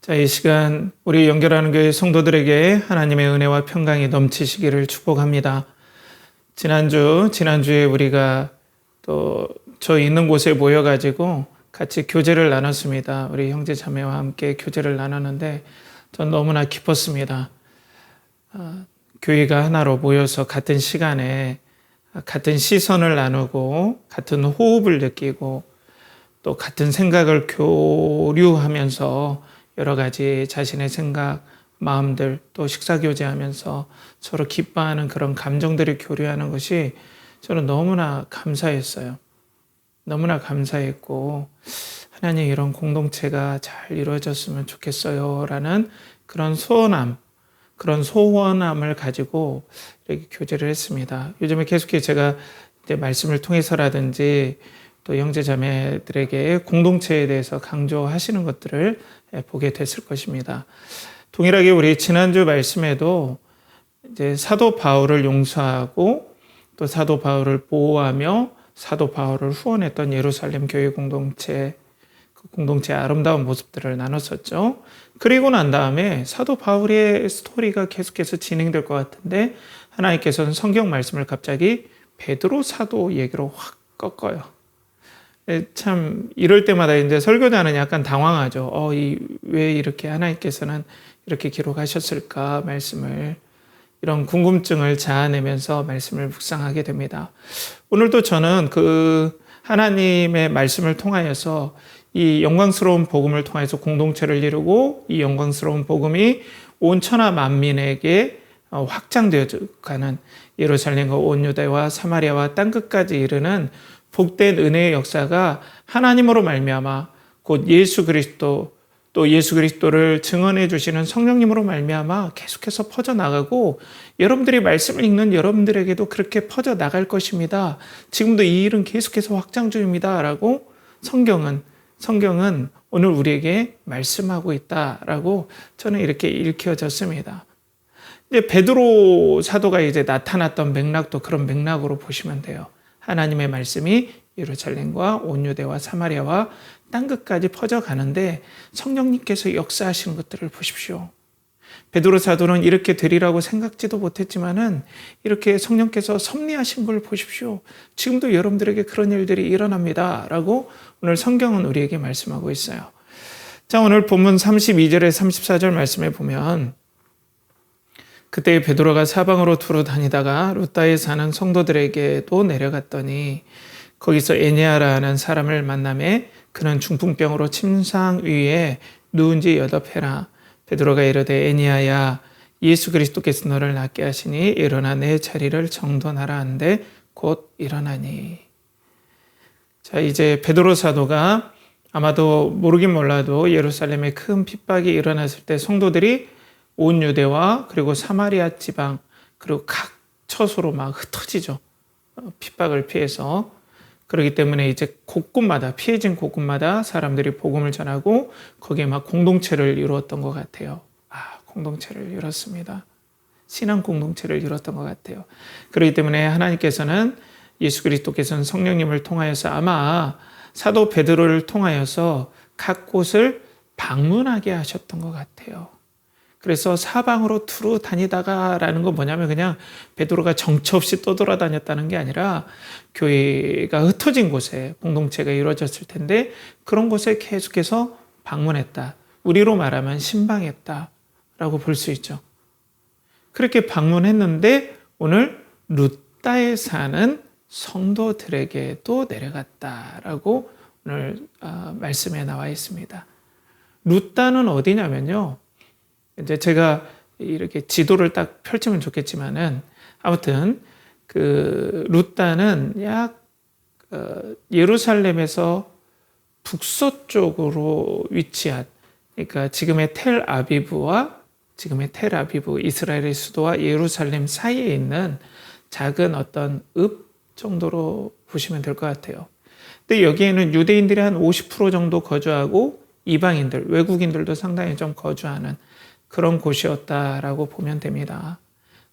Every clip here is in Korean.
자, 이 시간 우리 연결하는 교회 성도들에게 하나님의 은혜와 평강이 넘치시기를 축복합니다. 지난주에 우리가 또 저 있는 곳에 모여가지고 같이 교제를 나눴습니다. 우리 형제 자매와 함께 교제를 나눴는데 전 너무나 기뻤습니다. 교회가 하나로 모여서 같은 시간에 같은 시선을 나누고 같은 호흡을 느끼고 또 같은 생각을 교류하면서 여러 가지 자신의 생각, 마음들 또 식사 교제하면서 서로 기뻐하는 그런 감정들을 교류하는 것이 저는 너무나 감사했어요. 너무나 감사했고 하나님 이런 공동체가 잘 이루어졌으면 좋겠어요 라는 그런 소원함을 가지고 이렇게 교제를 했습니다. 요즘에 계속해서 제가 이제 말씀을 통해서라든지 또 형제 자매들에게 공동체에 대해서 강조하시는 것들을 보게 됐을 것입니다. 동일하게 우리 지난주 말씀에도 이제 사도 바울을 용서하고 또 사도 바울을 보호하며 사도 바울을 후원했던 예루살렘 교회 공동체, 그 공동체의 아름다운 모습들을 나눴었죠. 그리고 난 다음에 사도 바울의 스토리가 계속해서 진행될 것 같은데 하나님께서는 성경 말씀을 갑자기 베드로 사도 얘기로 확 꺾어요. 참 이럴 때마다 이제 설교자는 약간 당황하죠. 왜 이렇게 하나님께서는 이렇게 기록하셨을까 말씀을, 이런 궁금증을 자아내면서 말씀을 묵상하게 됩니다. 오늘도 저는 그 하나님의 말씀을 통하여서 이 영광스러운 복음을 통해서 공동체를 이루고 이 영광스러운 복음이 온 천하 만민에게 확장되어 가는 예루살렘과 온 유대와 사마리아와 땅끝까지 이르는 복된 은혜의 역사가 하나님으로 말미암아 곧 예수 그리스도 또 예수 그리스도를 증언해 주시는 성령님으로 말미암아 계속해서 퍼져나가고 여러분들이 말씀을 읽는 여러분들에게도 그렇게 퍼져나갈 것입니다. 지금도 이 일은 계속해서 확장 중입니다. 라고 성경은 오늘 우리에게 말씀하고 있다라고 저는 이렇게 읽혀졌습니다. 이제 베드로 사도가 이제 나타났던 맥락도 그런 맥락으로 보시면 돼요. 하나님의 말씀이 예루살렘과 온 유대와 사마리아와 땅끝까지 퍼져가는데 성령님께서 역사하시는 것들을 보십시오. 베드로 사도는 이렇게 되리라고 생각지도 못했지만은 이렇게 성령께서 섭리하신 걸 보십시오. 지금도 여러분들에게 그런 일들이 일어납니다. 라고 오늘 성경은 우리에게 말씀하고 있어요. 자, 오늘 본문 32절에 34절 말씀에 보면 그때 베드로가 사방으로 두루 다니다가 루다에 사는 성도들에게도 내려갔더니 거기서 에네아라는 사람을 만나매 그는 중풍병으로 침상 위에 누운 지 8회라. 베드로가 이르되 에네아야 예수 그리스도께서 너를 낫게 하시니 일어나 내 자리를 정돈하라 한데 곧 일어나니. 자, 이제 베드로 사도가 아마도 모르긴 몰라도 예루살렘에 큰 핍박이 일어났을 때 성도들이 온 유대와 그리고 사마리아 지방 그리고 각 처소로 막 흩어지죠. 핍박을 피해서. 그렇기 때문에 이제 피해진 곳곳마다 사람들이 복음을 전하고 거기에 막 공동체를 이루었던 것 같아요. 공동체를 이뤘습니다. 신앙 공동체를 이뤘던 것 같아요. 그렇기 때문에 하나님께서는 예수 그리스도께서는 성령님을 통하여서 아마 사도 베드로를 통하여서 각 곳을 방문하게 하셨던 것 같아요. 그래서 사방으로 두루 다니다가라는 건 뭐냐면 그냥 베드로가 정처 없이 떠돌아다녔다는 게 아니라 교회가 흩어진 곳에 공동체가 이루어졌을 텐데 그런 곳에 계속해서 방문했다. 우리로 말하면 신방했다라고 볼 수 있죠. 그렇게 방문했는데 오늘 루다에 사는 성도들에게도 내려갔다라고 오늘 말씀에 나와 있습니다. 루다는 어디냐면요. 이제 제가 이렇게 지도를 딱 펼치면 좋겠지만은 아무튼 그 루다는 약 예루살렘에서 북서쪽으로 위치한, 그러니까 지금의 텔아비브 이스라엘의 수도와 예루살렘 사이에 있는 작은 어떤 읍 정도로 보시면 될 것 같아요. 근데 여기에는 유대인들이 한 50% 정도 거주하고 이방인들, 외국인들도 상당히 좀 거주하는 그런 곳이었다라고 보면 됩니다.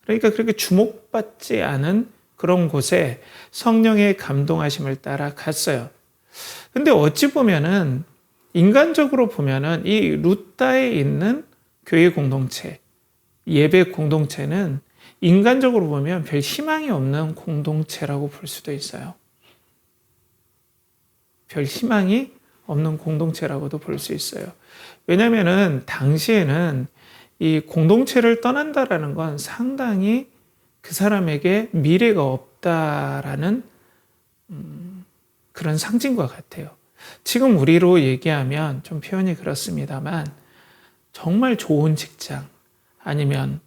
그러니까 그렇게 주목받지 않은 그런 곳에 성령의 감동하심을 따라 갔어요. 근데 어찌 보면은 인간적으로 보면은 이 루다에 있는 교회 공동체, 예배 공동체는 인간적으로 보면 별 희망이 없는 공동체라고 볼 수도 있어요. 별 희망이 없는 공동체라고도 볼 수 있어요. 왜냐면은 당시에는 이 공동체를 떠난다라는 건 상당히 그 사람에게 미래가 없다라는 그런 상징과 같아요. 지금 우리로 얘기하면 좀 표현이 그렇습니다만 정말 좋은 직장 아니면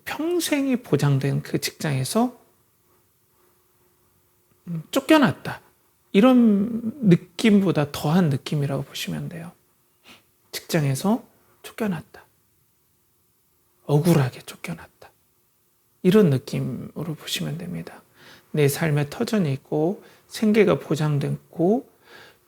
평생이 보장된 그 직장에서 쫓겨났다. 이런 느낌보다 더한 느낌이라고 보시면 돼요. 직장에서 쫓겨났다. 억울하게 쫓겨났다. 이런 느낌으로 보시면 됩니다. 내 삶에 터전이 있고 생계가 보장됐고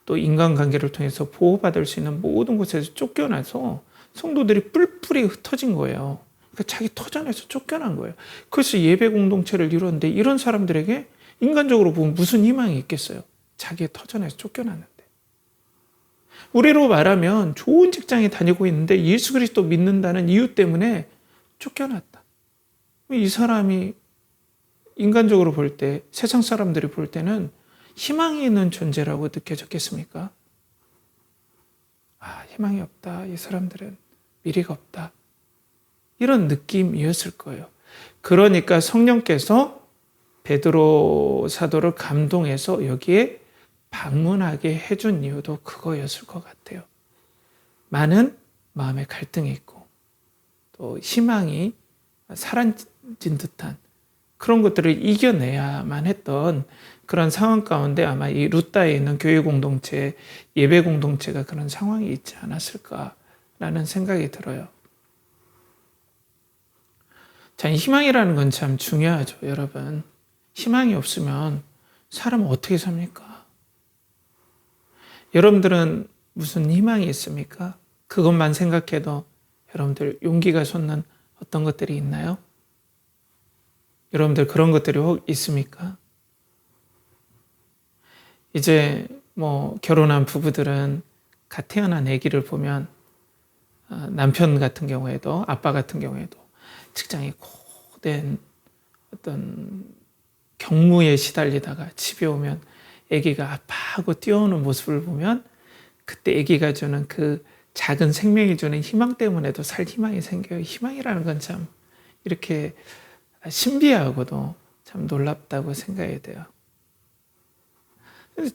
또 인간관계를 통해서 보호받을 수 있는 모든 곳에서 쫓겨나서 성도들이 뿔뿔이 흩어진 거예요. 그러니까 자기 터전에서 쫓겨난 거예요. 그래서 예배 공동체를 이루었는데 이런 사람들에게 인간적으로 보면 무슨 희망이 있겠어요? 자기의 터전에서 쫓겨났는데. 우리로 말하면 좋은 직장에 다니고 있는데 예수 그리스도 믿는다는 이유 때문에 쫓겨났다. 이 사람이 인간적으로 볼 때, 세상 사람들이 볼 때는 희망이 있는 존재라고 느껴졌겠습니까? 아, 희망이 없다. 이 사람들은 미래가 없다. 이런 느낌이었을 거예요. 그러니까 성령께서 베드로 사도를 감동해서 여기에 방문하게 해준 이유도 그거였을 것 같아요. 많은 마음의 갈등이 있고 또 희망이 사라진 듯한 그런 것들을 이겨내야만 했던 그런 상황 가운데 아마 이 루다에 있는 교회 공동체, 예배 공동체가 그런 상황이 있지 않았을까라는 생각이 들어요. 자, 희망이라는 건 참 중요하죠, 여러분. 희망이 없으면 사람은 어떻게 삽니까? 여러분들은 무슨 희망이 있습니까? 그것만 생각해도 여러분들 용기가 솟는 어떤 것들이 있나요? 여러분들 그런 것들이 혹 있습니까? 이제 결혼한 부부들은 갓 태어난 아기를 보면 남편 같은 경우에도 아빠 같은 경우에도 직장이 고된 어떤 경무에 시달리다가 집에 오면 아기가 아파하고 뛰어오는 모습을 보면 그때 아기가 주는 그 작은 생명이 주는 희망 때문에도 살 희망이 생겨요. 희망이라는 건 참 이렇게 신비하고도 참 놀랍다고 생각이 돼요.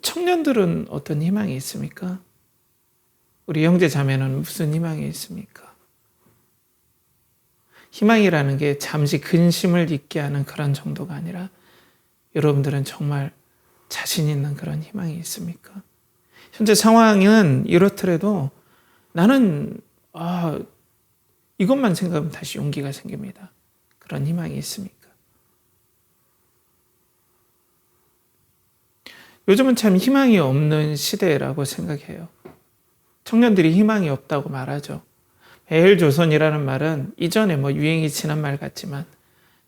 청년들은 어떤 희망이 있습니까? 우리 형제 자매는 무슨 희망이 있습니까? 희망이라는 게 잠시 근심을 잊게 하는 그런 정도가 아니라 여러분들은 정말 자신 있는 그런 희망이 있습니까? 현재 상황은 이렇더라도 나는 이것만 생각하면 다시 용기가 생깁니다. 그런 희망이 있습니까? 요즘은 참 희망이 없는 시대라고 생각해요. 청년들이 희망이 없다고 말하죠. 해일조선이라는 말은 이전에 유행이 지난 말 같지만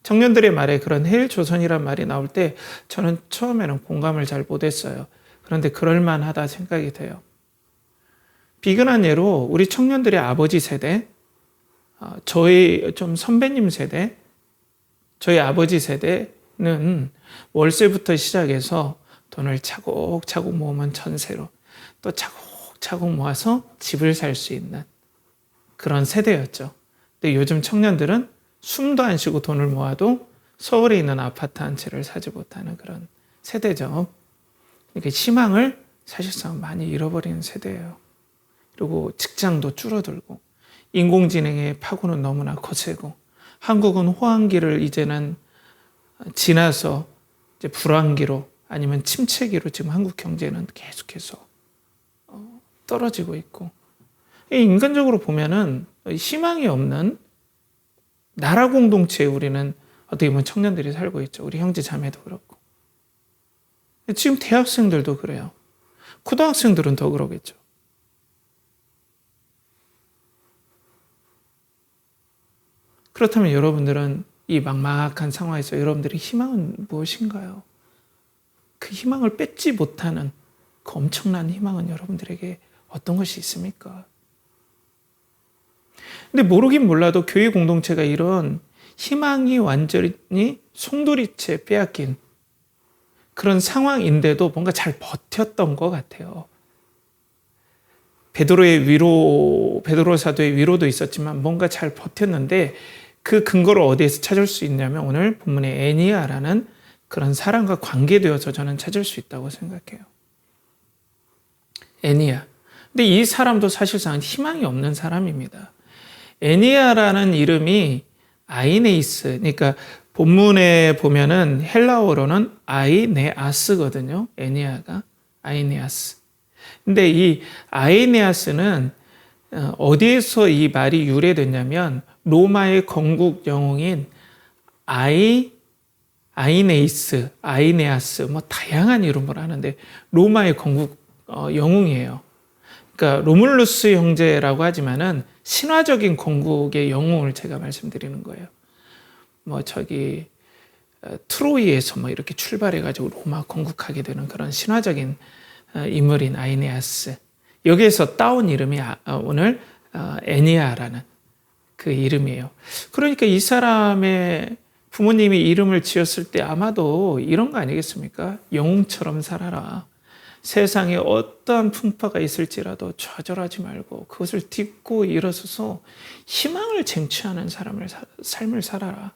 청년들의 말에 그런 해일조선이란 말이 나올 때 저는 처음에는 공감을 잘 못했어요. 그런데 그럴만하다 생각이 돼요. 비근한 예로 우리 청년들의 아버지 세대, 저희 좀 선배님 세대, 저희 아버지 세대는 월세부터 시작해서 돈을 차곡차곡 모으면 전세로 또 차곡차곡 모아서 집을 살 수 있는 그런 세대였죠. 근데 요즘 청년들은 숨도 안 쉬고 돈을 모아도 서울에 있는 아파트 한 채를 사지 못하는 그런 세대죠. 그러니까 희망을 사실상 많이 잃어버리는 세대예요. 그리고 직장도 줄어들고 인공지능의 파고는 너무나 거세고 한국은 호황기를 이제는 지나서 이제 불황기로 아니면 침체기로 지금 한국 경제는 계속해서 떨어지고 있고 인간적으로 보면은 희망이 없는 나라 공동체에 우리는 어떻게 보면 청년들이 살고 있죠. 우리 형제 자매도 그렇고 지금 대학생들도 그래요. 고등학생들은 더 그러겠죠. 그렇다면 여러분들은 이 막막한 상황에서 여러분들의 희망은 무엇인가요? 그 희망을 뺏지 못하는 그 엄청난 희망은 여러분들에게 어떤 것이 있습니까? 근데 모르긴 몰라도 교회 공동체가 이런 희망이 완전히 송두리째 빼앗긴 그런 상황인데도 뭔가 잘 버텼던 것 같아요. 베드로 사도의 위로도 있었지만 뭔가 잘 버텼는데 그 근거를 어디에서 찾을 수 있냐면 오늘 본문의 애니야라는 그런 사람과 관계되어서 저는 찾을 수 있다고 생각해요. 애니야. 근데 이 사람도 사실상 희망이 없는 사람입니다. 애니야라는 이름이 아이네이스, 그러니까 본문에 보면은 헬라어로는 아이네아스거든요. 애니야가 아이네아스. 근데 이 아이네아스는 어디에서 이 말이 유래됐냐면 로마의 건국 영웅인 아이네이스, 아이네아스 뭐 다양한 이름을 하는데 로마의 건국 영웅이에요. 그러니까 로물루스 형제라고 하지만은 신화적인 건국의 영웅을 제가 말씀드리는 거예요. 뭐 트로이에서 뭐 이렇게 출발해가지고 로마 건국하게 되는 그런 신화적인 인물인 아이네아스. 여기에서 따온 이름이 오늘 애니야라는 그 이름이에요. 그러니까 이 사람의 부모님이 이름을 지었을 때 아마도 이런 거 아니겠습니까? 영웅처럼 살아라. 세상에 어떠한 풍파가 있을지라도 좌절하지 말고 그것을 딛고 일어서서 희망을 쟁취하는 삶을 살아라.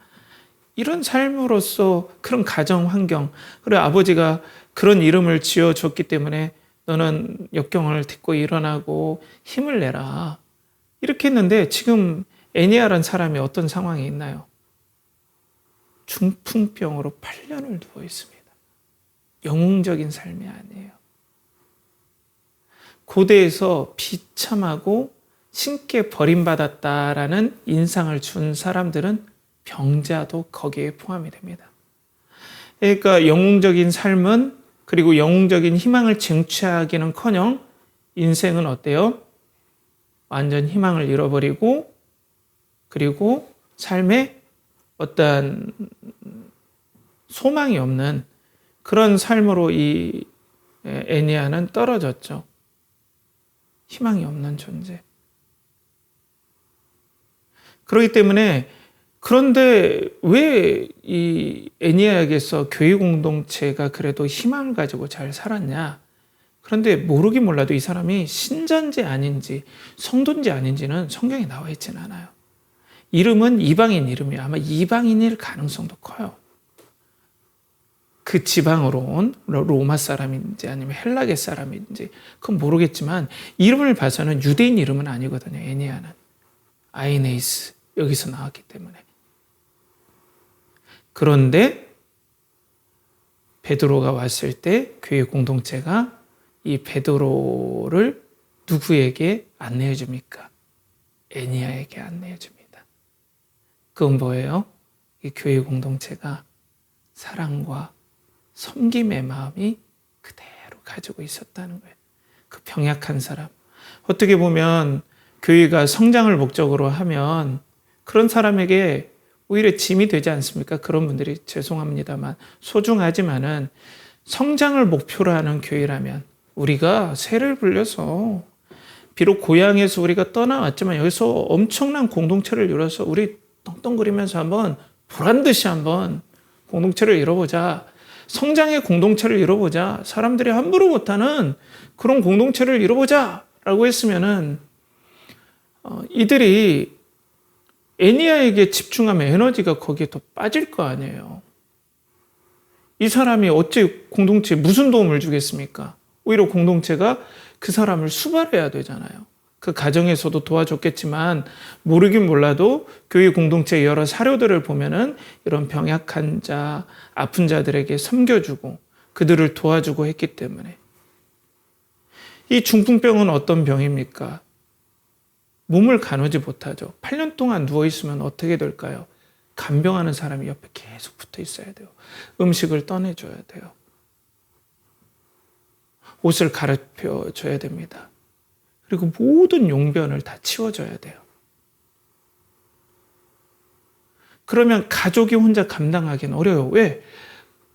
이런 삶으로서 그런 가정 환경, 그리고 아버지가 그런 이름을 지어줬기 때문에 너는 역경을 딛고 일어나고 힘을 내라. 이렇게 했는데 지금 애니야라는 사람이 어떤 상황에 있나요? 중풍병으로 8년을 누워 있습니다. 영웅적인 삶이 아니에요. 고대에서 비참하고 신께 버림받았다라는 인상을 준 사람들은 병자도 거기에 포함이 됩니다. 그러니까 영웅적인 삶은 그리고 영웅적인 희망을 쟁취하기는커녕 인생은 어때요? 완전 희망을 잃어버리고 그리고 삶에 어떠한 소망이 없는 그런 삶으로 이 애니야는 떨어졌죠. 희망이 없는 존재. 그렇기 때문에 그런데 왜 이 애니야에게서 교회 공동체가 그래도 희망을 가지고 잘 살았냐? 그런데 모르긴 몰라도 이 사람이 신자인지 아닌지 성도인지 아닌지는 성경에 나와 있지는 않아요. 이름은 이방인 이름이에요. 아마 이방인일 가능성도 커요. 그 지방으로 온 로마 사람인지 아니면 헬라계 사람인지 그건 모르겠지만 이름을 봐서는 유대인 이름은 아니거든요. 애니야는 아이네이스 여기서 나왔기 때문에. 그런데 베드로가 왔을 때 교회 공동체가 이 베드로를 누구에게 안내해 줍니까? 애니야에게 안내해 줍니다. 그건 뭐예요? 이 교회 공동체가 사랑과 섬김의 마음이 그대로 가지고 있었다는 거예요. 그 병약한 사람. 어떻게 보면 교회가 성장을 목적으로 하면 그런 사람에게 오히려 짐이 되지 않습니까? 그런 분들이 죄송합니다만 소중하지만은 성장을 목표로 하는 교회라면 우리가 새를 불려서 비록 고향에서 우리가 떠나왔지만 여기서 엄청난 공동체를 이뤄서 우리 떵떵거리면서 한번 보란듯이 한번 공동체를 이뤄보자. 성장의 공동체를 이뤄보자. 사람들이 함부로 못하는 그런 공동체를 이뤄보자. 라고 했으면은 이들이 애니야에게 집중하면 에너지가 거기에 더 빠질 거 아니에요. 이 사람이 어찌 공동체에 무슨 도움을 주겠습니까? 오히려 공동체가 그 사람을 수발해야 되잖아요. 그 가정에서도 도와줬겠지만 모르긴 몰라도 교회 공동체의 여러 사료들을 보면은 이런 병약한 자, 아픈 자들에게 섬겨주고 그들을 도와주고 했기 때문에. 이 중풍병은 어떤 병입니까? 몸을 가누지 못하죠. 8년 동안 누워있으면 어떻게 될까요? 간병하는 사람이 옆에 계속 붙어 있어야 돼요. 음식을 떠내줘야 돼요. 옷을 갈아입혀줘야 됩니다. 그리고 모든 용변을 다 치워줘야 돼요. 그러면 가족이 혼자 감당하기는 어려워요. 왜?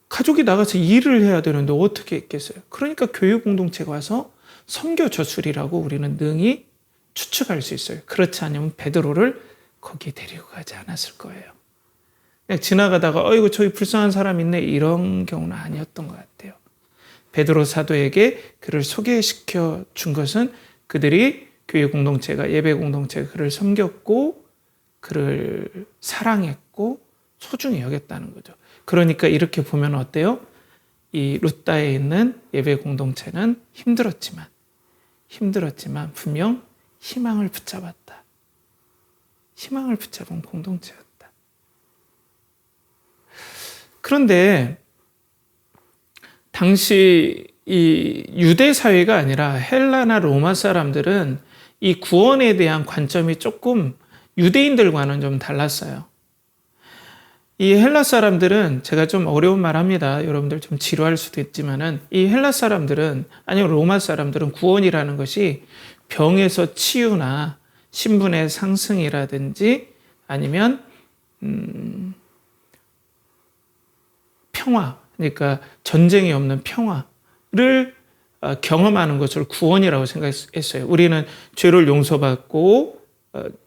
가족이 나가서 일을 해야 되는데 어떻게 했겠어요? 그러니까 교회 공동체가 와서 선교 저술이라고 우리는 능히 추측할 수 있어요. 그렇지 않으면 베드로를 거기에 데리고 가지 않았을 거예요. 그냥 지나가다가 어이구 저기 불쌍한 사람 있네 이런 경우는 아니었던 것 같아요. 베드로 사도에게 그를 소개시켜 준 것은 그들이 교회 공동체가 예배 공동체가 그를 섬겼고 그를 사랑했고 소중히 여겼다는 거죠. 그러니까 이렇게 보면 어때요? 이 루다에 있는 예배 공동체는 힘들었지만 분명 희망을 붙잡았다. 희망을 붙잡은 공동체였다. 그런데 당시 이 유대 사회가 아니라 헬라나 로마 사람들은 이 구원에 대한 관점이 조금 유대인들과는 좀 달랐어요. 이 헬라 사람들은 제가 좀 어려운 말 합니다. 여러분들 좀 지루할 수도 있지만은 이 헬라 사람들은 아니면 로마 사람들은 구원이라는 것이 병에서 치유나 신분의 상승이라든지 아니면 평화, 그러니까 전쟁이 없는 평화를 경험하는 것을 구원이라고 생각했어요. 우리는 죄를 용서받고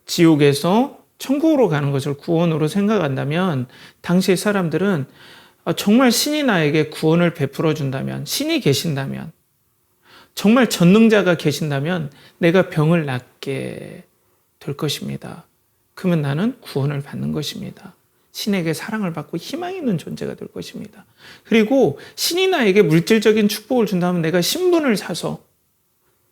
지옥에서 천국으로 가는 것을 구원으로 생각한다면 당시의 사람들은 정말 신이 나에게 구원을 베풀어 준다면, 신이 계신다면, 정말 전능자가 계신다면 내가 병을 낫게 될 것입니다. 그러면 나는 구원을 받는 것입니다. 신에게 사랑을 받고 희망 있는 존재가 될 것입니다. 그리고 신이 나에게 물질적인 축복을 준다면 내가 신분을 사서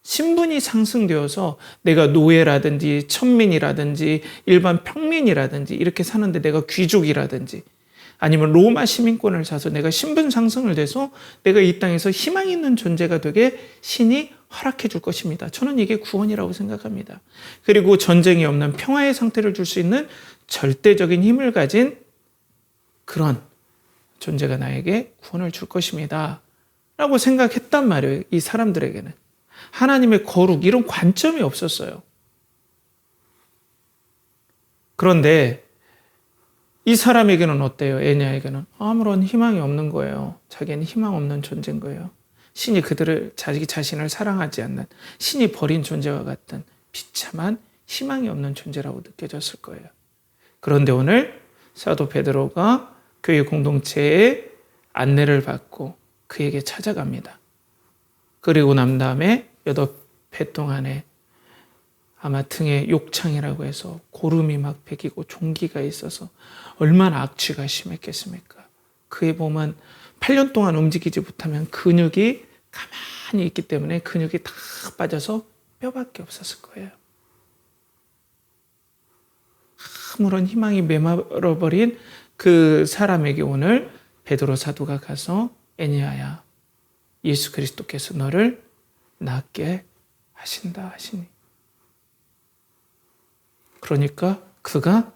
신분이 상승되어서 내가 노예라든지 천민이라든지 일반 평민이라든지 이렇게 사는데 내가 귀족이라든지 아니면 로마 시민권을 사서 내가 신분 상승을 돼서 내가 이 땅에서 희망 있는 존재가 되게 신이 허락해 줄 것입니다. 저는 이게 구원이라고 생각합니다. 그리고 전쟁이 없는 평화의 상태를 줄 수 있는 절대적인 힘을 가진 그런 존재가 나에게 구원을 줄 것입니다. 라고 생각했단 말이에요. 이 사람들에게는. 하나님의 거룩 이런 관점이 없었어요. 그런데 이 사람에게는 어때요? 에냐에게는 아무런 희망이 없는 거예요. 자기는 희망 없는 존재인 거예요. 신이 그들을 자기 자신을 사랑하지 않는 신이 버린 존재와 같은 비참한 희망이 없는 존재라고 느껴졌을 거예요. 그런데 오늘 사도 베드로가 교회 공동체의 안내를 받고 그에게 찾아갑니다. 그리고 난 다음에 8배 동안에 아마 등에 욕창이라고 해서 고름이 막 배기고 종기가 있어서 얼마나 악취가 심했겠습니까? 그의 몸은 8년 동안 움직이지 못하면 근육이 가만히 있기 때문에 근육이 다 빠져서 뼈밖에 없었을 거예요. 아무런 희망이 메말라버린 그 사람에게 오늘 베드로 사도가 가서 에니야야, 예수 그리스도께서 너를 낫게 하신다 하시니. 그러니까 그가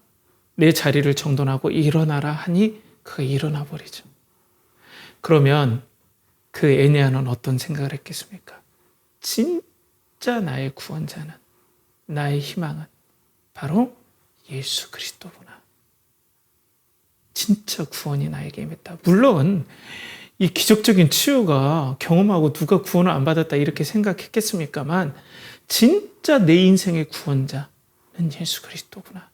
내 자리를 정돈하고 일어나라 하니 그가 일어나 버리죠. 그러면 그 에니야는 어떤 생각을 했겠습니까? 진짜 나의 구원자는, 나의 희망은 바로 예수 그리스도구나. 진짜 구원이 나에게 임했다. 물론 이 기적적인 치유가 경험하고 누가 구원을 안 받았다 이렇게 생각했겠습니까만 진짜 내 인생의 구원자는 예수 그리스도구나.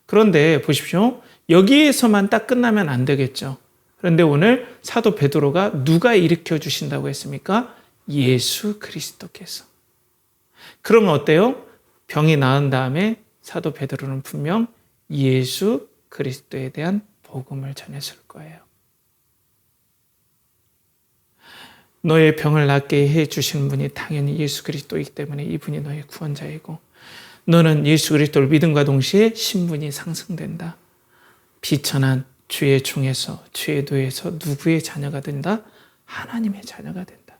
그런데 보십시오. 여기에서만 딱 끝나면 안 되겠죠. 그런데 오늘 사도 베드로가 누가 일으켜 주신다고 했습니까? 예수 그리스도께서. 그러면 어때요? 병이 나은 다음에 사도 베드로는 분명 예수 그리스도에 대한 복음을 전했을 거예요. 너의 병을 낫게 해 주시는 분이 당연히 예수 그리스도이기 때문에 이분이 너의 구원자이고 너는 예수 그리스도를 믿음과 동시에 신분이 상승된다. 비천한 죄의 중에서 죄의 노예에서 누구의 자녀가 된다? 하나님의 자녀가 된다.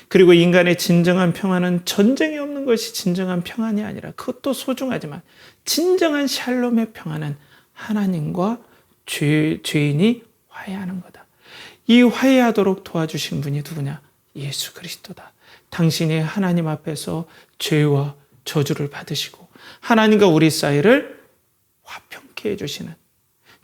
그리고 인간의 진정한 평안은 전쟁이 없는 것이 진정한 평안이 아니라 그것도 소중하지만 진정한 샬롬의 평안은 하나님과 죄인이 화해하는 거다. 이 화해하도록 도와주신 분이 누구냐? 예수 그리스도다. 당신이 하나님 앞에서 죄와 저주를 받으시고 하나님과 우리 사이를 화평케 화평케 해주시는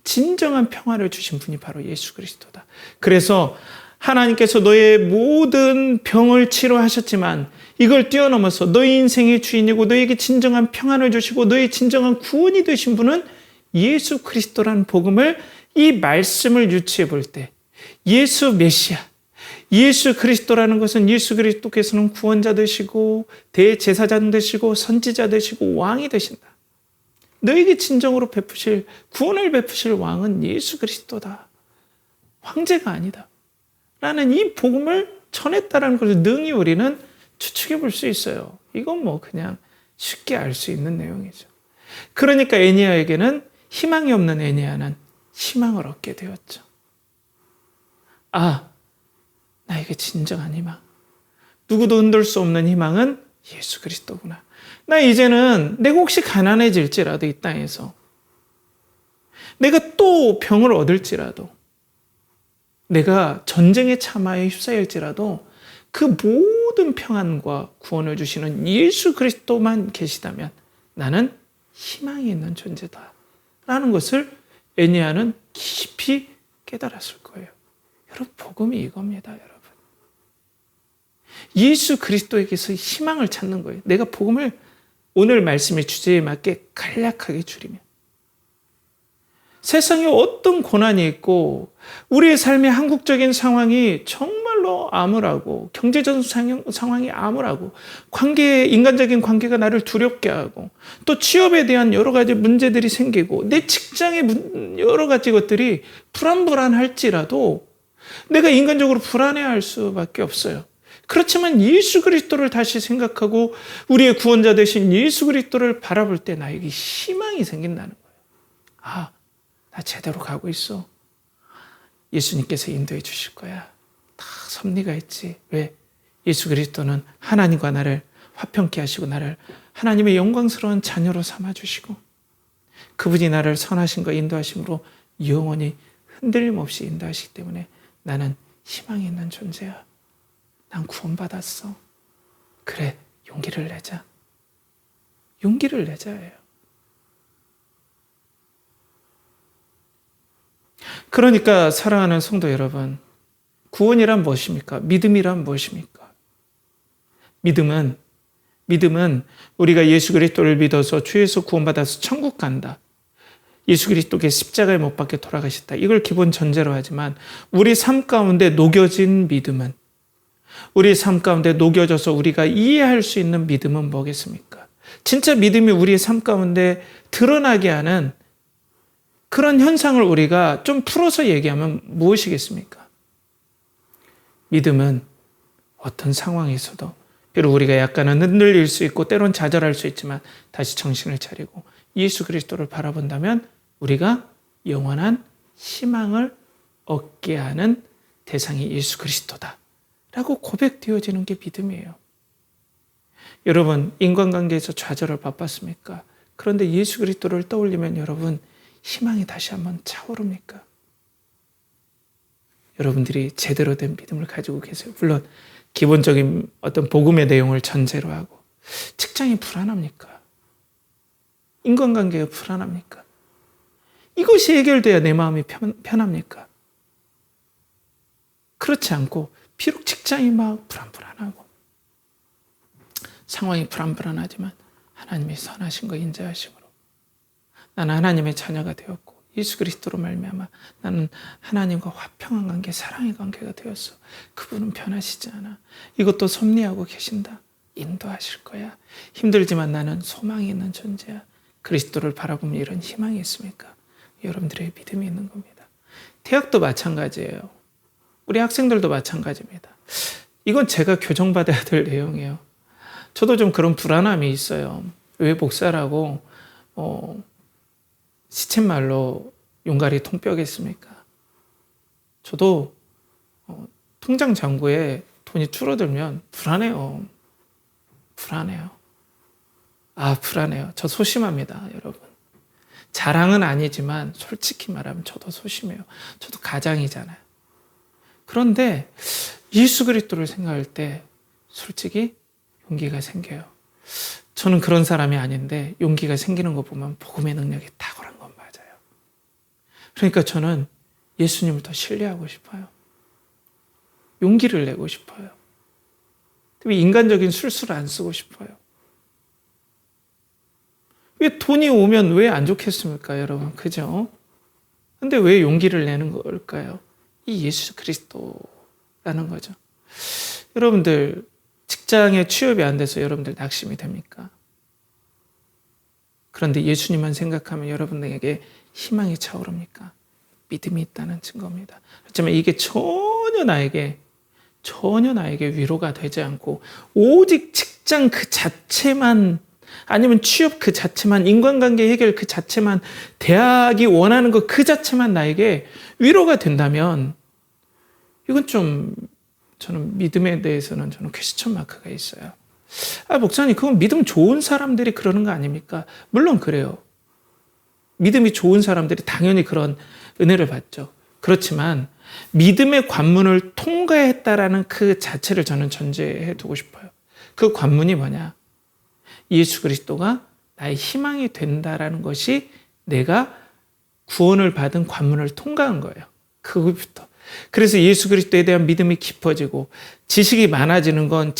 진정한 평화를 주신 분이 바로 예수 그리스도다. 그래서 하나님께서 너의 모든 병을 치료하셨지만 이걸 뛰어넘어서 너의 인생의 주인이고 너에게 진정한 평안을 주시고 너의 진정한 구원이 되신 분은 예수 그리스도라는 복음을, 이 말씀을 유추해 볼 때 예수 메시아, 예수 그리스도라는 것은 예수 그리스도께서는 구원자 되시고 대제사장 되시고 선지자 되시고 왕이 되신다. 너에게 진정으로 베푸실, 구원을 베푸실 왕은 예수 그리스도다. 황제가 아니다. 라는 이 복음을 전했다라는 것을 능히 우리는 추측해 볼 수 있어요. 이건 뭐 그냥 쉽게 알 수 있는 내용이죠. 그러니까 에니야에게는 희망이 없는 에니야는 희망을 얻게 되었죠. 아, 나에게 진정한 희망. 누구도 흔들 수 없는 희망은 예수 그리스도구나. 나 이제는 내가 혹시 가난해질지라도 이 땅에서 내가 또 병을 얻을지라도 내가 전쟁의 참화에 휩싸일지라도 그 모든 평안과 구원을 주시는 예수 그리스도만 계시다면 나는 희망이 있는 존재다 라는 것을 에니야는 깊이 깨달았을 거예요. 여러분, 복음이 이겁니다. 여러분, 예수 그리스도에게서 희망을 찾는 거예요. 내가 복음을 오늘 말씀의 주제에 맞게 간략하게 줄이면 세상에 어떤 고난이 있고 우리의 삶의 한국적인 상황이 정말로 암울하고 경제적 상황이 암울하고 인간적인 관계가 나를 두렵게 하고 또 취업에 대한 여러 가지 문제들이 생기고 내 직장의 여러 가지 것들이 불안할지라도 내가 인간적으로 불안해할 수밖에 없어요. 그렇지만 예수 그리스도를 다시 생각하고 우리의 구원자 되신 예수 그리스도를 바라볼 때 나에게 희망이 생긴다는 거예요. 아, 나 제대로 가고 있어. 예수님께서 인도해 주실 거야. 다 섭리가 있지. 왜? 예수 그리스도는 하나님과 나를 화평케 하시고 나를 하나님의 영광스러운 자녀로 삼아주시고 그분이 나를 선하신 거 인도하심으로 영원히 흔들림 없이 인도하시기 때문에 나는 희망이 있는 존재야. 난 구원받았어. 그래, 용기를 내자. 용기를 내자예요. 그러니까 사랑하는 성도 여러분, 구원이란 무엇입니까? 믿음이란 무엇입니까? 믿음은 우리가 예수 그리스도를 믿어서 주에서 구원받아서 천국 간다. 예수 그리스도께서 십자가에 못 박혀 돌아가셨다. 이걸 기본 전제로 하지만 우리 삶 가운데 녹여진 믿음은, 우리 삶 가운데 녹여져서 우리가 이해할 수 있는 믿음은 뭐겠습니까? 진짜 믿음이 우리의 삶 가운데 드러나게 하는 그런 현상을 우리가 좀 풀어서 얘기하면 무엇이겠습니까? 믿음은 어떤 상황에서도 비록 우리가 약간은 흔들릴 수 있고 때론 좌절할 수 있지만 다시 정신을 차리고 예수 그리스도를 바라본다면 우리가 영원한 희망을 얻게 하는 대상이 예수 그리스도다 라고 고백되어지는 게 믿음이에요. 여러분, 인간관계에서 좌절을 맛봤습니까? 그런데 예수 그리스도를 떠올리면 여러분, 희망이 다시 한번 차오릅니까? 여러분들이 제대로 된 믿음을 가지고 계세요. 물론 기본적인 어떤 복음의 내용을 전제로 하고. 직장이 불안합니까? 인간관계가 불안합니까? 이것이 해결돼야 내 마음이 편합니까? 그렇지 않고 비록 직장이 막 불안하고 상황이 불안하지만 하나님이 선하신 거 인자하심으로 나는 하나님의 자녀가 되었고 예수 그리스도로 말미암아 나는 하나님과 화평한 관계, 사랑의 관계가 되었어. 그분은 변하시지 않아. 이것도 섭리하고 계신다. 인도하실 거야. 힘들지만 나는 소망이 있는 존재야. 그리스도를 바라보면 이런 희망이 있습니까? 여러분들의 믿음이 있는 겁니다. 대학도 마찬가지예요. 우리 학생들도 마찬가지입니다. 이건 제가 교정받아야 될 내용이에요. 저도 좀 그런 불안함이 있어요. 왜 목사라고 시쳇말로 용가리 통뼈겠습니까? 저도 통장 잔고에 돈이 줄어들면 불안해요. 불안해요. 저 소심합니다, 여러분. 자랑은 아니지만 솔직히 말하면 저도 소심해요. 저도 가장이잖아요. 그런데 예수 그리스도를 생각할 때 솔직히 용기가 생겨요. 저는 그런 사람이 아닌데 용기가 생기는 거 보면 복음의 능력이 탁월한 건 맞아요. 그러니까 저는 예수님을 더 신뢰하고 싶어요. 용기를 내고 싶어요. 인간적인 술수를 안 쓰고 싶어요. 왜 돈이 오면 왜 안 좋겠습니까, 여러분? 그죠? 근데 왜 용기를 내는 걸까요? 이 예수 그리스도라는 거죠. 여러분들, 직장에 취업이 안 돼서 여러분들 낙심이 됩니까? 그런데 예수님만 생각하면 여러분에게 희망이 차오릅니까? 믿음이 있다는 증거입니다. 하지만 이게 전혀 나에게 위로가 되지 않고 오직 직장 그 자체만, 아니면 취업 그 자체만, 인간관계 해결 그 자체만, 대학이 원하는 것 그 자체만 나에게 위로가 된다면 이건 좀, 저는 믿음에 대해서는 저는 퀘스천 마크가 있어요. 목사님, 그건 믿음 좋은 사람들이 그러는 거 아닙니까? 물론 그래요. 믿음이 좋은 사람들이 당연히 그런 은혜를 받죠. 그렇지만 믿음의 관문을 통과했다라는 그 자체를 저는 전제해 두고 싶어요. 그 관문이 뭐냐? 예수 그리스도가 나의 희망이 된다라는 것이 내가 구원을 받은 관문을 통과한 거예요. 그것부터. 그래서 예수 그리스도에 대한 믿음이 깊어지고 지식이 많아지는 건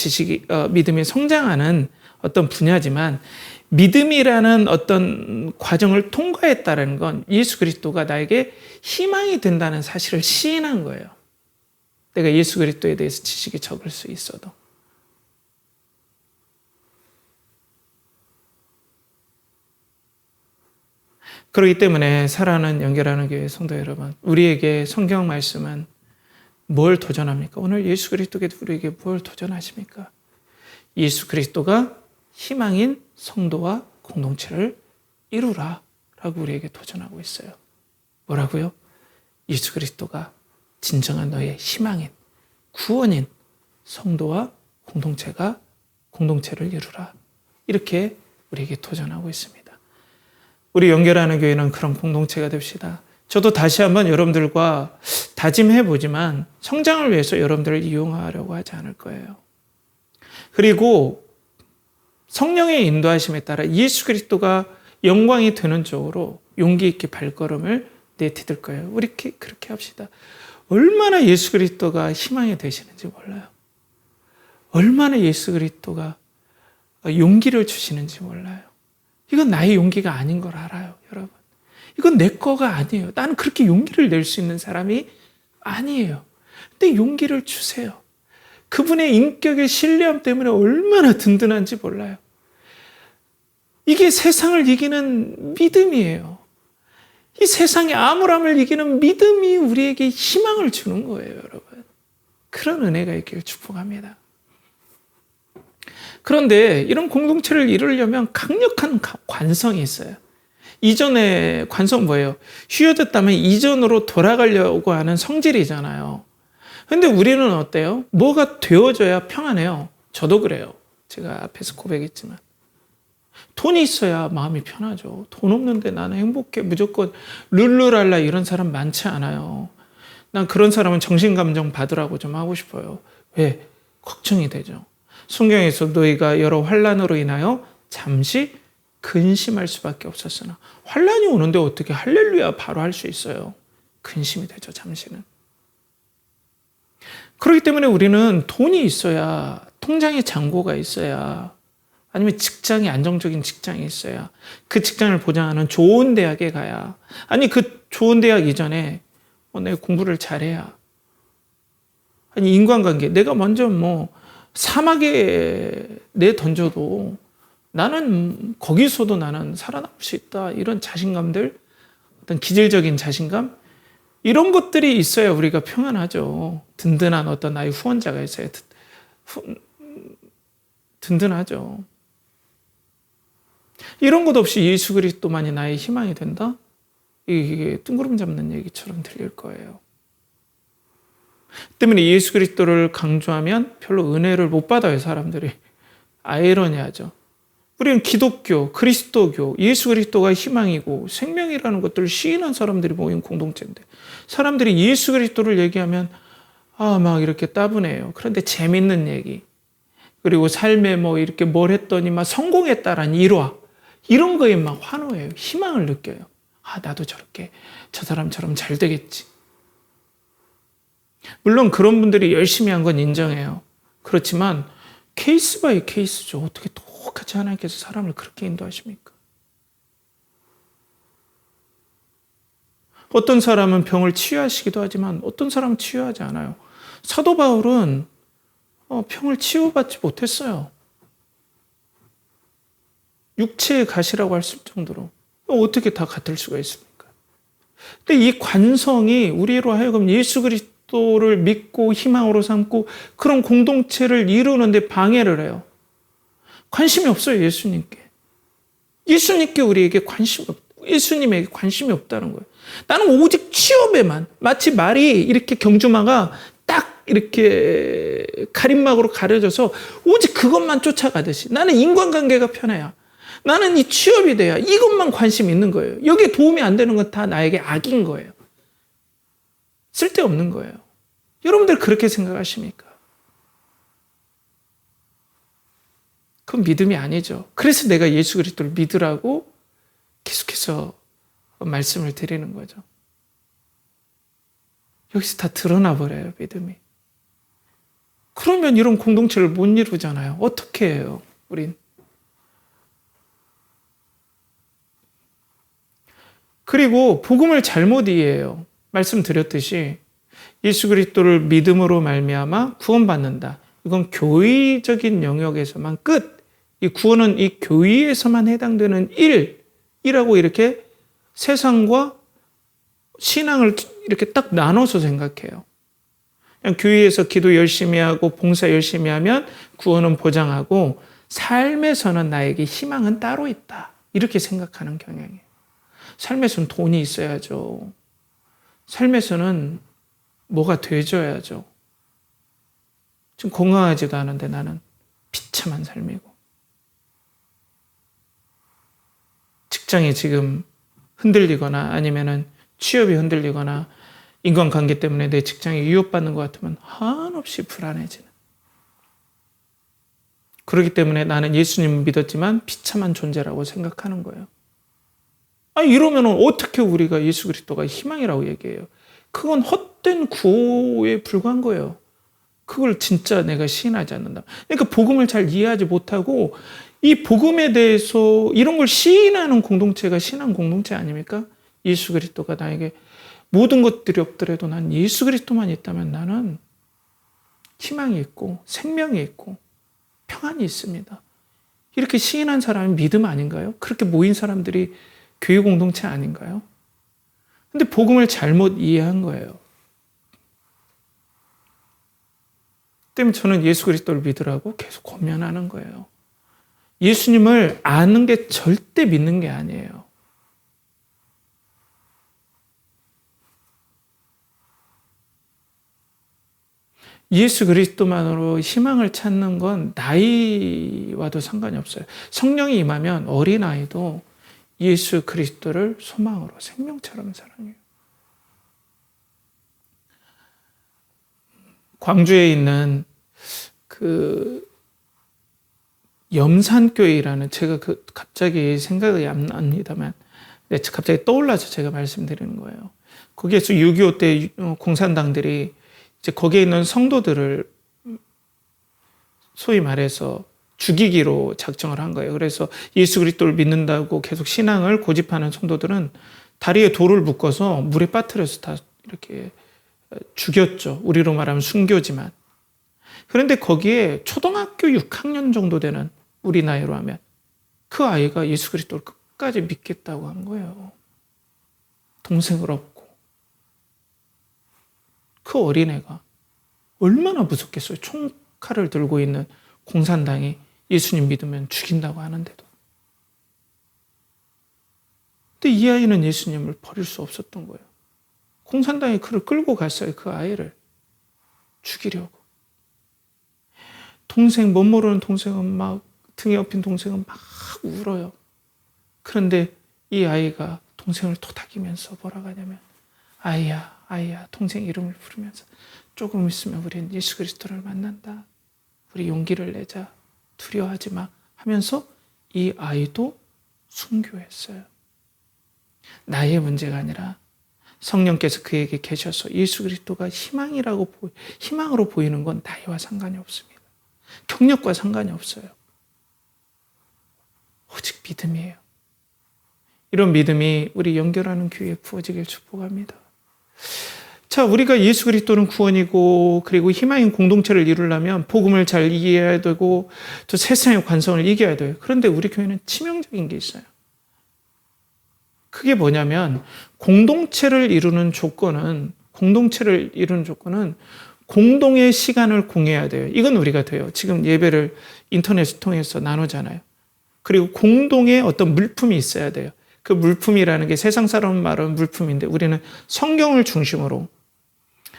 믿음이 성장하는 어떤 분야지만, 믿음이라는 어떤 과정을 통과했다는 건 예수 그리스도가 나에게 희망이 된다는 사실을 시인한 거예요. 내가 예수 그리스도에 대해서 지식이 적을 수 있어도. 그렇기 때문에 사랑하는 연결하는 교회 성도 여러분, 우리에게 성경 말씀은 뭘 도전합니까? 오늘 예수 그리스도께 우리에게 뭘 도전하십니까? 예수 그리스도가 희망인 성도와 공동체를 이루라 라고 우리에게 도전하고 있어요. 뭐라고요? 예수 그리스도가 진정한 너의 희망인, 구원인 성도와 공동체를 이루라. 이렇게 우리에게 도전하고 있습니다. 우리 연결하는 교회는 그런 공동체가 됩시다. 저도 다시 한번 여러분들과 다짐해 보지만 성장을 위해서 여러분들을 이용하려고 하지 않을 거예요. 그리고 성령의 인도하심에 따라 예수 그리스도가 영광이 되는 쪽으로 용기 있게 발걸음을 내디딜 거예요. 우리 그렇게 합시다. 얼마나 예수 그리스도가 희망이 되시는지 몰라요. 얼마나 예수 그리스도가 용기를 주시는지 몰라요. 이건 나의 용기가 아닌 걸 알아요, 여러분. 이건 내 거가 아니에요. 나는 그렇게 용기를 낼 수 있는 사람이 아니에요. 근데 용기를 주세요. 그분의 인격의 신뢰함 때문에 얼마나 든든한지 몰라요. 이게 세상을 이기는 믿음이에요. 이 세상의 암울함을 이기는 믿음이 우리에게 희망을 주는 거예요, 여러분. 그런 은혜가 있기를 축복합니다. 그런데 이런 공동체를 이루려면 강력한 관성이 있어요. 이전의 관성 뭐예요? 휘어졌다면 이전으로 돌아가려고 하는 성질이잖아요. 근데 우리는 어때요? 뭐가 되어져야 평안해요. 저도 그래요. 제가 앞에서 고백했지만. 돈이 있어야 마음이 편하죠. 돈 없는데 나는 행복해. 무조건 룰루랄라 이런 사람 많지 않아요. 난 그런 사람은 정신감정 받으라고 좀 하고 싶어요. 왜? 걱정이 되죠. 성경에서 너희가 여러 환난으로 인하여 잠시 근심할 수밖에 없었으나, 환난이 오는데 어떻게 할렐루야 바로 할 수 있어요? 근심이 되죠, 잠시는. 그렇기 때문에 우리는 돈이 있어야, 통장에 잔고가 있어야, 아니면 직장이 안정적인 직장이 있어야, 그 직장을 보장하는 좋은 대학에 가야, 아니 그 좋은 대학 이전에 내가 공부를 잘해야, 아니 인간관계, 내가 먼저 사막에 내던져도 나는 거기서도 나는 살아남을 수 있다. 이런 자신감들, 어떤 기질적인 자신감, 이런 것들이 있어야 우리가 평안하죠. 든든한 어떤 나의 후원자가 있어야 든든하죠. 이런 것 없이 예수 그리스도만이 나의 희망이 된다? 이게 뜬구름 잡는 얘기처럼 들릴 거예요. 때문에 예수 그리스도를 강조하면 별로 은혜를 못 받아요, 사람들이. 아이러니하죠. 우리는 기독교, 그리스도교, 예수 그리스도가 희망이고 생명이라는 것들을 시인한 사람들이 모인 공동체인데, 사람들이 예수 그리스도를 얘기하면 막 이렇게 따분해요. 그런데 재밌는 얘기, 그리고 삶에 이렇게 뭘 했더니 막 성공했다라는 일화, 이런 거에 막 환호해요. 희망을 느껴요. 나도 저렇게 저 사람처럼 잘 되겠지. 물론 그런 분들이 열심히 한 건 인정해요. 그렇지만 케이스 바이 케이스죠. 어떻게 똑같이 하나님께서 사람을 그렇게 인도하십니까? 어떤 사람은 병을 치유하시기도 하지만 어떤 사람은 치유하지 않아요. 사도 바울은 병을 치유받지 못했어요. 육체의 가시라고 할 정도로. 어떻게 다 같을 수가 있습니까? 근데 이 관성이 우리로 하여금 예수 그리스도를 믿고 희망으로 삼고 그런 공동체를 이루는데 방해를 해요. 관심이 없어요, 예수님께. 예수님께 우리에게 관심이 없다. 예수님에게 관심이 없다는 거예요. 나는 오직 취업에만, 마치 말이 이렇게 경주마가 딱 이렇게 가림막으로 가려져서 오직 그것만 쫓아가듯이 나는 인간관계가 편해야. 나는 이 취업이 돼야 이것만 관심 있는 거예요. 여기에 도움이 안 되는 건 다 나에게 악인 거예요. 쓸데없는 거예요. 여러분들 그렇게 생각하십니까? 그건 믿음이 아니죠. 그래서 내가 예수 그리스도를 믿으라고 계속해서 말씀을 드리는 거죠. 여기서 다 드러나 버려요, 믿음이. 그러면 이런 공동체를 못 이루잖아요. 어떻게 해요, 우린? 그리고 복음을 잘못 이해해요. 말씀드렸듯이 예수 그리스도를 믿음으로 말미암아 구원받는다. 이건 교의적인 영역에서만 끝. 이 구원은 이 교의에서만 해당되는 일이라고 이렇게 세상과 신앙을 이렇게 딱 나눠서 생각해요. 그냥 교회에서 기도 열심히 하고 봉사 열심히 하면 구원은 보장하고 삶에서는 나에게 희망은 따로 있다. 이렇게 생각하는 경향이에요. 삶에서는 돈이 있어야죠. 삶에서는 뭐가 되줘야죠. 지금 건강하지도 않은데 나는 비참한 삶이고. 직장이 지금 흔들리거나 아니면은 취업이 흔들리거나 인간관계 때문에 내 직장이 위협받는 것 같으면 한없이 불안해지는. 그렇기 때문에 나는 예수님을 믿었지만 비참한 존재라고 생각하는 거예요. 이러면 어떻게 우리가 예수 그리스도가 희망이라고 얘기해요? 그건 헛된 구호에 불과한 거예요. 그걸 진짜 내가 시인하지 않는다. 그러니까 복음을 잘 이해하지 못하고 이 복음에 대해서 이런 걸 시인하는 공동체가 신앙 공동체 아닙니까? 예수 그리스도가 나에게 모든 것들이 없더라도 난 예수 그리스도만 있다면 나는 희망이 있고 생명이 있고 평안이 있습니다. 이렇게 시인한 사람이 믿음 아닌가요? 그렇게 모인 사람들이 교회 공동체 아닌가요? 근데 복음을 잘못 이해한 거예요. 때문에 저는 예수 그리스도를 믿으라고 계속 권면하는 거예요. 예수님을 아는 게 절대 믿는 게 아니에요. 예수 그리스도만으로 희망을 찾는 건 나이와도 상관이 없어요. 성령이 임하면 어린아이도 예수 그리스도를 소망으로 생명처럼 사랑해요. 광주에 있는 그 염산교회라는 제가 갑자기 생각이 안 납니다만 갑자기 떠올라서 제가 말씀드리는 거예요. 거기에서 6.25 때 공산당들이 이제 거기에 있는 성도들을 소위 말해서 죽이기로 작정을 한 거예요. 그래서 예수 그리스도를 믿는다고 계속 신앙을 고집하는 성도들은 다리에 돌을 묶어서 물에 빠뜨려서 다 이렇게 죽였죠. 우리로 말하면 순교지만. 그런데 거기에 초등학교 6학년 정도 되는 우리 나이로 하면 그 아이가 예수 그리스도를 끝까지 믿겠다고 한 거예요. 동생을 얻고. 그 어린애가 얼마나 무섭겠어요. 총칼을 들고 있는 공산당이 예수님 믿으면 죽인다고 하는데도. 근데 이 아이는 예수님을 버릴 수 없었던 거예요. 공산당이 그를 끌고 갔어요. 그 아이를 죽이려고. 동생, 못 모르는 동생은 막 등에 업힌 동생은 막 울어요. 그런데 이 아이가 동생을 토닥이면서 뭐라고 하냐면 아이야, 아이야, 동생 이름을 부르면서 조금 있으면 우리는 예수 그리스도를 만난다. 우리 용기를 내자. 두려워하지 마. 하면서 이 아이도 순교했어요. 나의 문제가 아니라 성령께서 그에게 계셔서 예수 그리스도가 희망으로 보이는 건 나이와 상관이 없습니다. 경력과 상관이 없어요. 오직 믿음이에요. 이런 믿음이 우리 연결하는 교회에 부어지길 축복합니다. 자, 우리가 예수 그리스도는 구원이고 그리고 희망인 공동체를 이루려면 복음을 잘 이해해야 되고 또 세상의 관성을 이겨야 돼요. 그런데 우리 교회는 치명적인 게 있어요. 그게 뭐냐면 공동체를 이루는 조건은 공동의 시간을 공유해야 돼요. 이건 우리가 돼요. 지금 예배를 인터넷을 통해서 나누잖아요. 그리고 공동의 어떤 물품이 있어야 돼요. 그 물품이라는 게 세상 사람 말은 물품인데 우리는 성경을 중심으로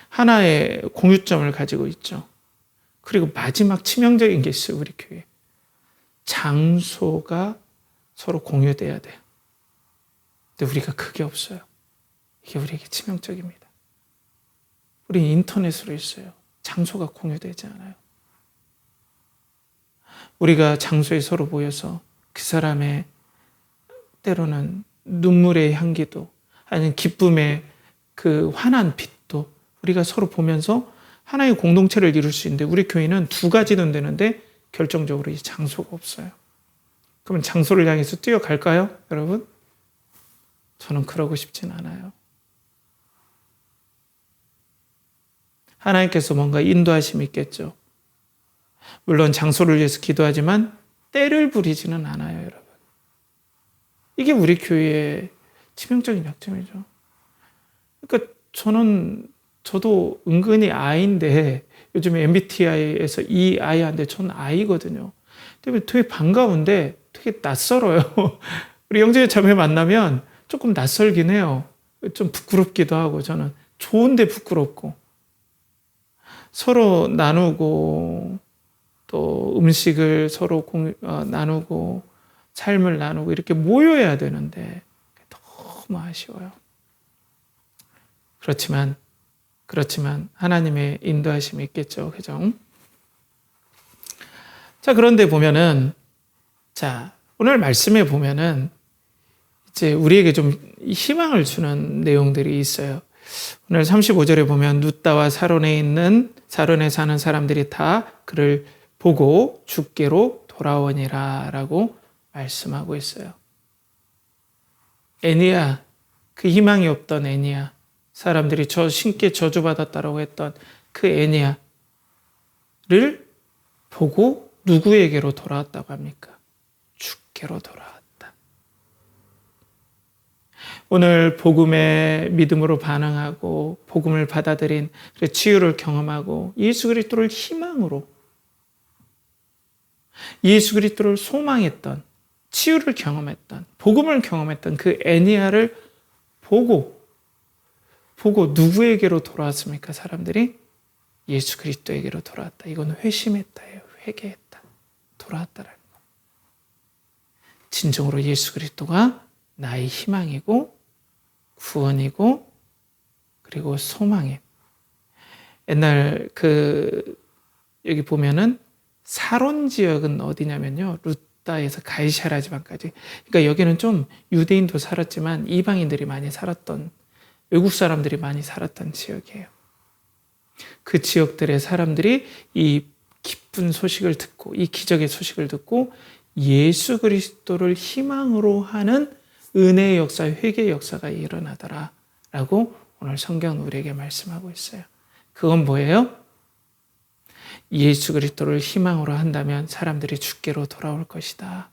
하나의 공유점을 가지고 있죠. 그리고 마지막 치명적인 게 있어요. 우리 교회. 장소가 서로 공유돼야 돼요. 근데 우리가 그게 없어요. 이게 우리에게 치명적입니다. 우리 인터넷으로 있어요. 장소가 공유되지 않아요. 우리가 장소에 서로 모여서 그 사람의 때로는 눈물의 향기도 아니면 기쁨의 그 환한 빛도 우리가 서로 보면서 하나의 공동체를 이룰 수 있는데 우리 교회는 두 가지는 되는데 결정적으로 이 장소가 없어요. 그러면 장소를 향해서 뛰어갈까요, 여러분? 저는 그러고 싶진 않아요. 하나님께서 뭔가 인도하심이 있겠죠. 물론 장소를 위해서 기도하지만 때를 부리지는 않아요, 여러분. 이게 우리 교회의 치명적인 약점이죠. 그러니까 저도 은근히 I인데 요즘에 MBTI에서 E I한데 저는 I거든요. 근데 되게 반가운데 되게 낯설어요. 우리 형제 자매 만나면 조금 낯설긴 해요. 좀 부끄럽기도 하고 저는 좋은데 부끄럽고 서로 나누고 또 음식을 서로 나누고 삶을 나누고 이렇게 모여야 되는데 너무 아쉬워요. 그렇지만 하나님의 인도하심이 있겠죠. 그죠? 자, 그런데 보면은 오늘 말씀에 보면은 이제 우리에게 좀 희망을 주는 내용들이 있어요. 오늘 35절에 보면 룻다와 사론에 사는 사람들이 다 그를 보고 주께로 돌아오니라 라고 말씀하고 있어요. 애니야, 그 희망이 없던 애니야, 사람들이 신께 저주받았다라고 했던 그 애니야를 보고 누구에게로 돌아왔다고 합니까? 주께로 돌아왔다. 오늘 복음에 믿음으로 반응하고 복음을 받아들인 치유를 경험하고 예수 그리스도를 희망으로 예수 그리스도를 소망했던 치유를 경험했던 복음을 경험했던 그 애니야를 보고 누구에게로 돌아왔습니까? 사람들이 예수 그리스도에게로 돌아왔다. 이건 회심했다예요. 회개했다. 돌아왔다라는 거. 진정으로 예수 그리스도가 나의 희망이고 구원이고 그리고 소망이. 옛날 여기 보면은 사론 지역은 어디냐면요. 룻다에서 가이사랴 지방까지. 그러니까 여기는 좀 유대인도 살았지만 이방인들이 많이 살았던, 외국 사람들이 많이 살았던 지역이에요. 그 지역들의 사람들이 이 기쁜 소식을 듣고 이 기적의 소식을 듣고 예수 그리스도를 희망으로 하는 은혜의 역사, 회개의 역사가 일어나더라라고 오늘 성경은 우리에게 말씀하고 있어요. 그건 뭐예요? 예수 그리스도를 희망으로 한다면 사람들이 주께로 돌아올 것이다.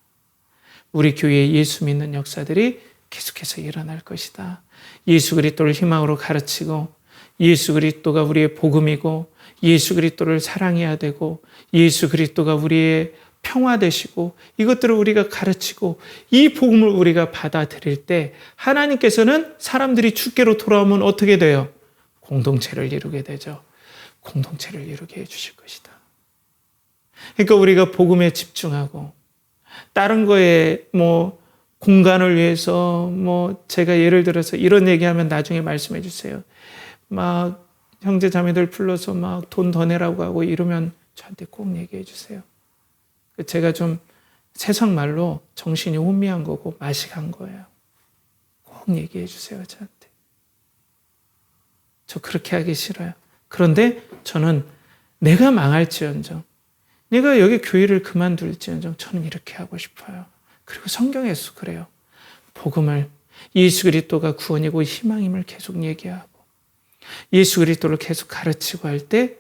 우리 교회에 예수 믿는 역사들이 계속해서 일어날 것이다. 예수 그리스도를 희망으로 가르치고 예수 그리스도가 우리의 복음이고 예수 그리스도를 사랑해야 되고 예수 그리스도가 우리의 평화 되시고 이것들을 우리가 가르치고 이 복음을 우리가 받아들일 때 하나님께서는 사람들이 주께로 돌아오면 어떻게 돼요? 공동체를 이루게 되죠. 공동체를 이루게 해주실 것이다. 그러니까 우리가 복음에 집중하고 다른 거에 공간을 위해서 제가 예를 들어서 이런 얘기하면 나중에 말씀해 주세요. 막 형제 자매들 불러서 막 돈 더 내라고 하고 이러면 저한테 꼭 얘기해 주세요. 제가 좀 세상 말로 정신이 혼미한 거고 맛이 간 거예요. 꼭 꼭 얘기해 주세요, 저한테. 저 그렇게 하기 싫어요. 그런데 저는 내가 망할지언정, 내가 여기 교회를 그만둘지언정 저는 이렇게 하고 싶어요. 그리고 성경에서 그래요. 복음을, 예수 그리스도가 구원이고 희망임을 계속 얘기하고 예수 그리스도를 계속 가르치고 할 때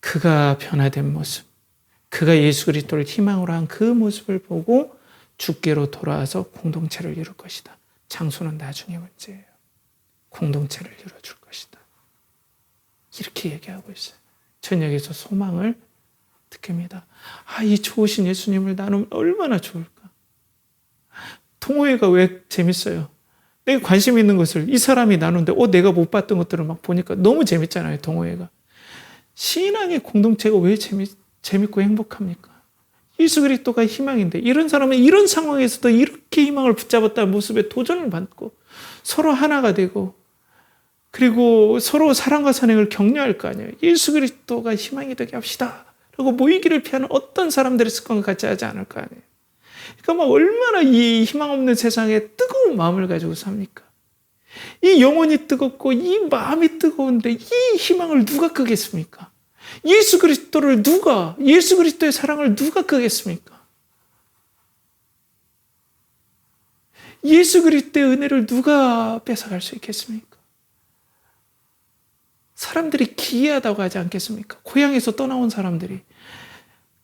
그가 변화된 모습, 그가 예수 그리스도를 희망으로 한 그 모습을 보고 주께로 돌아와서 공동체를 이룰 것이다. 장소는 나중에 문제예요. 공동체를 이뤄줄 것이다. 이렇게 얘기하고 있어요. 전 여기서 소망을 느낍니다. 이 좋으신 예수님을 나누면 얼마나 좋을까. 동호회가 왜 재밌어요? 내가 관심 있는 것을 이 사람이 나누는데 내가 못 봤던 것들을 막 보니까 너무 재밌잖아요. 동호회가. 신앙의 공동체가 왜 재밌고 행복합니까? 예수 그리스도가 희망인데 이런 사람은 이런 상황에서도 이렇게 희망을 붙잡았다는 모습에 도전을 받고 서로 하나가 되고 그리고 서로 사랑과 선행을 격려할 거 아니에요. 예수 그리스도가 희망이 되게 합시다. 라고 모이기를 피하는 어떤 사람들의 습관과 같이 하지 않을 거 아니에요. 그러니까 막 얼마나 이 희망 없는 세상에 뜨거운 마음을 가지고 삽니까? 이 영혼이 뜨겁고 이 마음이 뜨거운데 이 희망을 누가 끄겠습니까? 예수 그리스도의 사랑을 누가 끄겠습니까? 예수 그리스도의 은혜를 누가 뺏어갈 수 있겠습니까? 사람들이 기이하다고 하지 않겠습니까? 고향에서 떠나온 사람들이,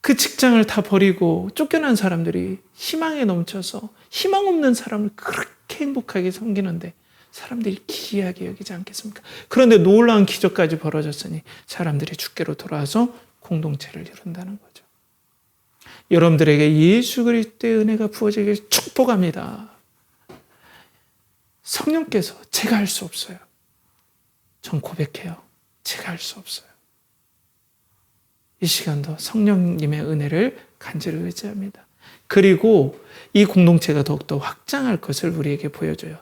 그 직장을 다 버리고 쫓겨난 사람들이 희망에 넘쳐서 희망 없는 사람을 그렇게 행복하게 섬기는데 사람들이 기이하게 여기지 않겠습니까? 그런데 놀라운 기적까지 벌어졌으니 사람들이 주께로 돌아와서 공동체를 이룬다는 거죠. 여러분들에게 예수 그리스도의 은혜가 부어지길 축복합니다. 성령께서 제가 할 수 없어요. 전 고백해요. 제가 할 수 없어요. 이 시간도 성령님의 은혜를 간절히 의지합니다. 그리고 이 공동체가 더욱더 확장할 것을 우리에게 보여줘요.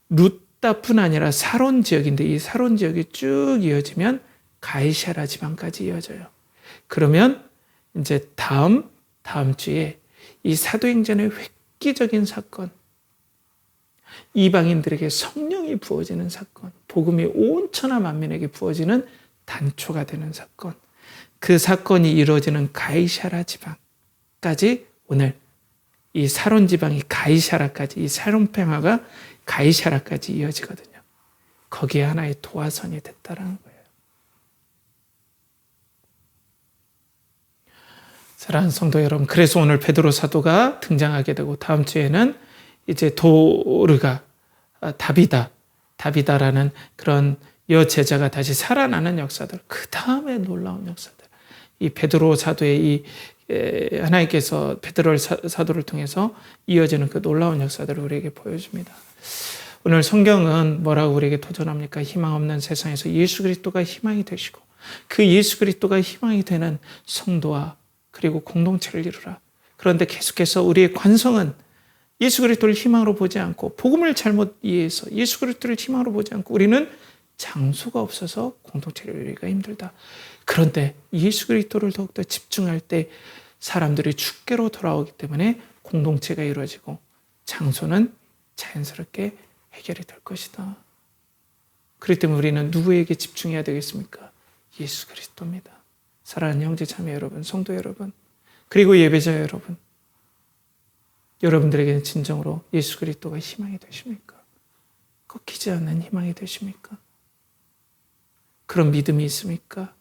루따뿐 아니라 사론 지역인데 이 사론 지역이 쭉 이어지면 가이사랴 지방까지 이어져요. 그러면 이제 다음 주에 이 사도행전의 획기적인 사건, 이방인들에게 성령이 부어지는 사건, 복음이 온 천하 만민에게 부어지는 단초가 되는 사건, 그 사건이 이루어지는 가이사랴 지방까지 오늘 이 사론 지방이 가이사랴까지, 이 사론 평화가 가이사랴까지 이어지거든요. 거기에 하나의 도화선이 됐다라는 거예요. 사랑하는 성도 여러분, 그래서 오늘 베드로 사도가 등장하게 되고 다음 주에는 이제 도르가 다비다라는 그런 여제자가 다시 살아나는 역사들, 그 다음에 놀라운 역사들, 이 베드로 사도의 이 하나님께서 베드로 사도를 통해서 이어지는 그 놀라운 역사들을 우리에게 보여줍니다. 오늘 성경은 뭐라고 우리에게 도전합니까? 희망 없는 세상에서 예수 그리스도가 희망이 되시고 그 예수 그리스도가 희망이 되는 성도와 그리고 공동체를 이루라. 그런데 계속해서 우리의 관성은 예수 그리스도를 희망으로 보지 않고 복음을 잘못 이해해서 예수 그리스도를 희망으로 보지 않고 우리는 장소가 없어서 공동체를 이루기가 힘들다. 그런데 예수 그리스도를 더욱더 집중할 때 사람들이 주께로 돌아오기 때문에 공동체가 이루어지고 장소는 자연스럽게 해결이 될 것이다. 그렇기 때문에 우리는 누구에게 집중해야 되겠습니까? 예수 그리스도입니다. 사랑하는 형제 자매 여러분, 성도 여러분, 그리고 예배자 여러분, 여러분들에게는 진정으로 예수 그리스도가 희망이 되십니까? 꺾이지 않는 희망이 되십니까? 그런 믿음이 있습니까?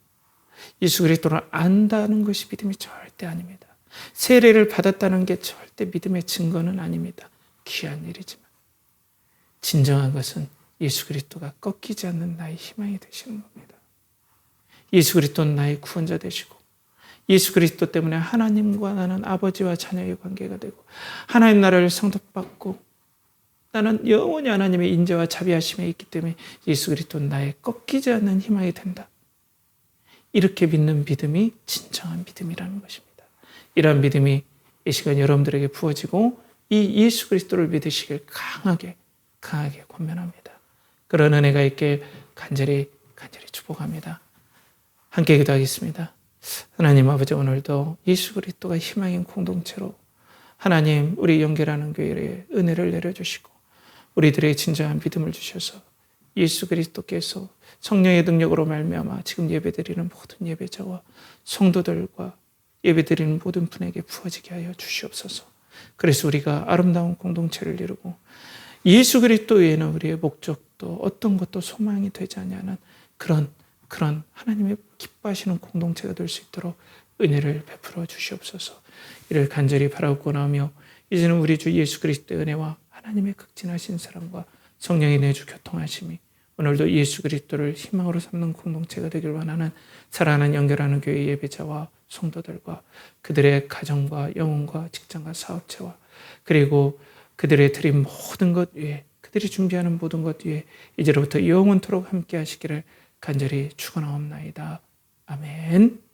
예수 그리스도를 안다는 것이 믿음이 절대 아닙니다. 세례를 받았다는 게 절대 믿음의 증거는 아닙니다. 귀한 일이지만 진정한 것은 예수 그리스도가 꺾이지 않는 나의 희망이 되시는 겁니다. 예수 그리스도는 나의 구원자 되시고 예수 그리스도 때문에 하나님과 나는 아버지와 자녀의 관계가 되고 하나님 나라를 상속받고 나는 영원히 하나님의 인자와 자비하심에 있기 때문에 예수 그리스도는 나의 꺾이지 않는 희망이 된다. 이렇게 믿는 믿음이 진정한 믿음이라는 것입니다. 이러한 믿음이 이 시간 여러분들에게 부어지고 이 예수 그리스도를 믿으시길 강하게 권면합니다. 그런 은혜가 있길 간절히 축복합니다. 함께 기도하겠습니다. 하나님 아버지, 오늘도 예수 그리스도가 희망인 공동체로 하나님 우리 연결하는 교회에 은혜를 내려주시고 우리들의 진정한 믿음을 주셔서 예수 그리스도께서 성령의 능력으로 말미암아 지금 예배드리는 모든 예배자와 성도들과 예배드리는 모든 분에게 부어지게 하여 주시옵소서. 그래서 우리가 아름다운 공동체를 이루고 예수 그리스도 외에는 우리의 목적도 어떤 것도 소망이 되지 않냐는 그런 하나님의 기뻐하시는 공동체가 될 수 있도록 은혜를 베풀어 주시옵소서. 이를 간절히 바라고 나오며 이제는 우리 주 예수 그리스도의 은혜와 하나님의 극진하신 사랑과 성령의 내주 교통하심이 오늘도 예수 그리스도를 희망으로 삼는 공동체가 되길 원하는 사랑하는 연결하는 교회 예배자와 성도들과 그들의 가정과 영혼과 직장과 사업체와 그리고 그들의 드린 모든 것 위에 그들이 준비하는 모든 것 위에 이제로부터 영원토록 함께 하시기를 간절히 축원하옵나이다. 아멘.